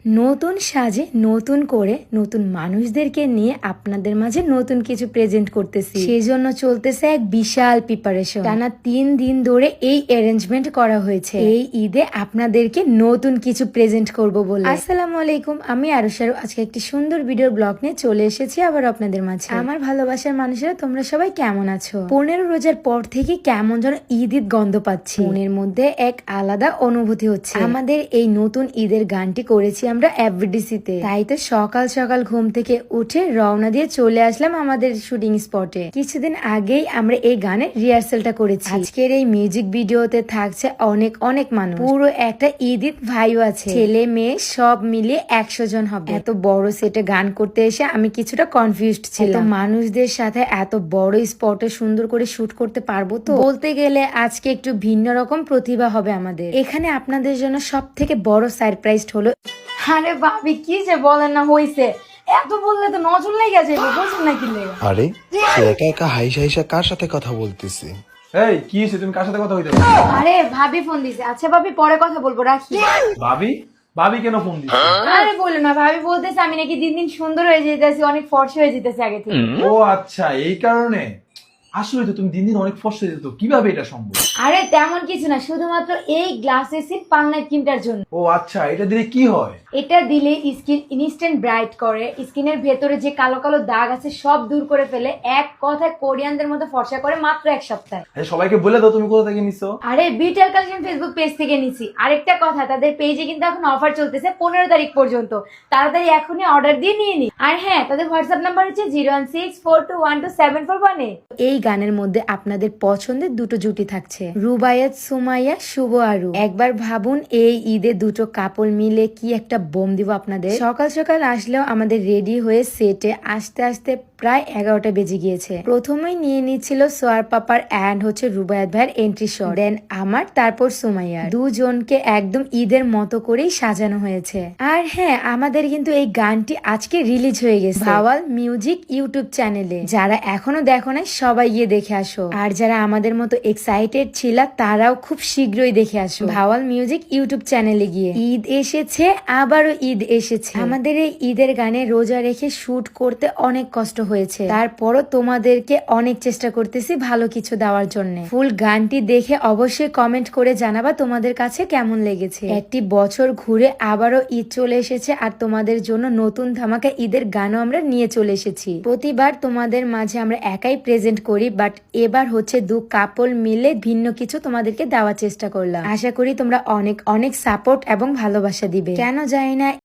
নতুন সাজে নতুন করে নতুন মানুষদেরকে নিয়ে আপনাদের মাঝে নতুন কিছু প্রেজেন্ট করতেছি। সেজন্য চলতেছে এক বিশাল প্রিপারেশন। টানা 3 দিন ধরে এই অ্যারেঞ্জমেন্ট করা হয়েছে এই ঈদে আপনাদেরকে নতুন কিছু প্রেজেন্ট করব বলে। আসসালামু আলাইকুম, আমি আরুশারু। আজকে একটি সুন্দর ভিডিওর ব্লগ নিয়ে চলে এসেছি আবার আপনাদের মাঝে। আমার ভালোবাসার মানুষেরা তোমরা সবাই কেমন আছো? 15 রোজার পর থেকে কেমন যেন ঈদ ঈদ গন্ধ পাচ্ছি, মনের মধ্যে এক আলাদা অনুভূতি হচ্ছে। আমাদের এই নতুন ঈদের গানটি করেছি আমরা এফডিসিতে, তাই তো সকাল সকাল ঘুম থেকে উঠে রওনা দিয়ে চলে আসলাম আমাদের শুটিং স্পটে। কিছুদিন আগেই আমরা এই গানের রিহার্সালটা করেছি। আজকের এই মিউজিক ভিডিওতে থাকছে অনেক অনেক মানুষ, পুরো একটা ঈদ ঈদ ভাইও আছে, ছেলে মেয়ে সব মিলিয়ে 100 জন হবে। এত বড় সেটে গান করতে এসে আমি কিছুটা কনফিউজড ছিলাম, মানুষদের সাথে এত বড় স্পটে সুন্দর করে শুট করতে পারবো তো? বলতে গেলে আজকে একটু ভিন্ন রকম প্রতিভা হবে আমাদের এখানে। আপনাদের জন্য সব থেকে বড় সারপ্রাইজ হলো, আরে ভাবি কি যে বলেন না, হইছে এত বললে তো নজর লেগে যাবে, বুঝুন না কি লেগে। আরে সে একা একা হাইসা হাইসা কার সাথে কথা বলতেছে? এই কি হয়েছে, তুমি কার সাথে কথা হইতে? আরে ভাবি ফোন দিছে। আচ্ছা ভাবি পরে কথা বলবো, রাখি। ভাবি ভাবি কেন ফোন দিচ্ছে? আরে বলো না, ভাবি বলতেছে আমি নাকি দিন দিন সুন্দর হয়ে যেতেছি, অনেক ফর্সা হয়ে যেতেছি আগে থেকে। ও আচ্ছা, এই কারণে। আসলে তো তুমি দিন দিন অনেক ফর্সা হয়ে যেত, কিভাবে এটা সম্ভব? আরে তেমন কিছু না, শুধুমাত্র এই গ্লাসে সিট পার্লার ক্রিমটার জন্য। ও আচ্ছা, এটা দিলে কি হয়? এটা দিলে স্কিন ইনস্ট্যান্ট ব্রাইট করে, স্কিনের ভেতরে যে কালো কালো দাগ আছে সব দূর করে ফেলে, এক কথায় কোরিয়ানদের মতো ফর্সা করে মাত্র 1 সপ্তাহে। আচ্ছা, সবাইকে বলে দাও তুমি কোথা থেকে নিছো। আরে বিটেল কালেকশন ফেসবুক পেজ থেকে নিছি। আরেকটা কথা, তাদের পেজে কিন্তু এখন অফার চলতেছে 15 তারিখ পর্যন্ত, তাড়াতাড়ি এখনই অর্ডার দিয়ে নিয়ে নি। আর হ্যাঁ, তাদের হোয়াটসঅ্যাপ নাম্বার হচ্ছে 01642127418। এই গানের মধ্যে আপনাদের পছন্দের দুটো জুটি থাকছে, রুবায়াত সুমাইয়া, শুভ আরু। একবার ভাবুন এই ঈদে দুটো কাপল মিলে কি একটা বোম দিব আপনাদের। সকাল সকাল আসলেও আমাদের রেডি হয়ে সেটে আসতে আসতে প্রায় 11টা বেজে গিয়েছে। প্রথমেই নিয়ে নিচ্ছিল সোয়ার পাপার অ্যান্ড হচ্ছে রুবায়াত ভাইয়ের এন্ট্রি শট, দেন আমার, তারপর সুমাইয়া। দুজনকে একদম ঈদের মতো করেই সাজানো হয়েছে। আর হ্যাঁ, আমাদের কিন্তু এই গানটি আজকে রিলিজ হয়ে গেছে ভাওয়াল মিউজিক ইউটিউব চ্যানেলে। যারা এখনো দেখো নাই সবাই গিয়ে দেখে আসো, আর যারা আমাদের মতো এক্সাইটেড ছিল তারাও খুব শীঘ্রই দেখে আসো ভাওয়াল মিউজিক ইউটিউব চ্যানেলে গিয়ে। ঈদ এসেছে, আবারও ঈদ এসেছে। আমাদের এই ঈদের গানে রোজা রেখে শুট করতে অনেক কষ্ট হয়েছে, তারপরও তোমাদেরকে অনেক চেষ্টা করতেছি ভালো কিছু দেওয়ার জন্য। ফুল গানটি দেখে অবশ্যই কমেন্ট করে জানাবা তোমাদের কাছে কেমন লেগেছে। একটি বছর ঘুরে আবারও ঈদ চলে এসেছে, আর তোমাদের জন্য নতুন ধামাকা ঈদের গানও আমরা নিয়ে চলে এসেছি। প্রতিবার তোমাদের মাঝে আমরা একাই প্রেজেন্ট করি, বাট এবার হচ্ছে দু কাপল মিলে ভিন্ন কিছু তোমাদেরকে দেওয়ার চেষ্টা করলাম। আশা করি তোমরা অনেক অনেক সাপোর্ট এবং ভালোবাসা দিবে। কেন জানি না